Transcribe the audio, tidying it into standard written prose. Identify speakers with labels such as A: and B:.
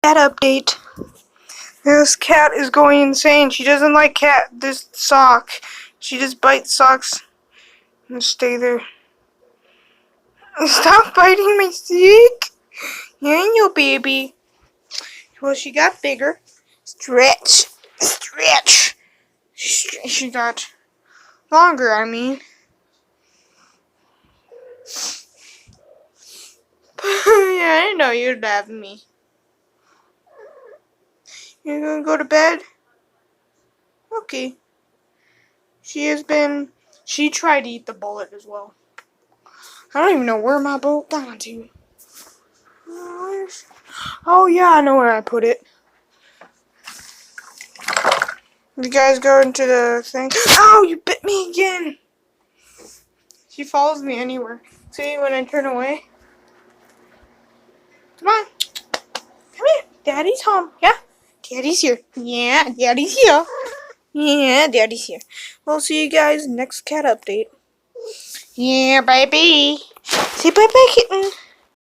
A: cat update. This cat is going insane. She doesn't like this sock. She just bites socks and stay there. Stop biting my stick. You ain't your baby. Well, she got bigger. Stretch. Stretch. She got longer, I mean. Yeah, I didn't know you'd have me. You're gonna go to bed? Okay. She tried to eat the bullet as well. I don't even know where my bullet gone to. Oh yeah, I know where I put it. You guys go into the thing. Ow, you bit me again. She follows me anywhere. See, when I turn away. Come on. Come here. Daddy's home. Yeah? Daddy's here. Yeah, Daddy's here. Yeah, Daddy's here. We'll see you guys next cat update. Yeah, baby. Say bye-bye, kitten.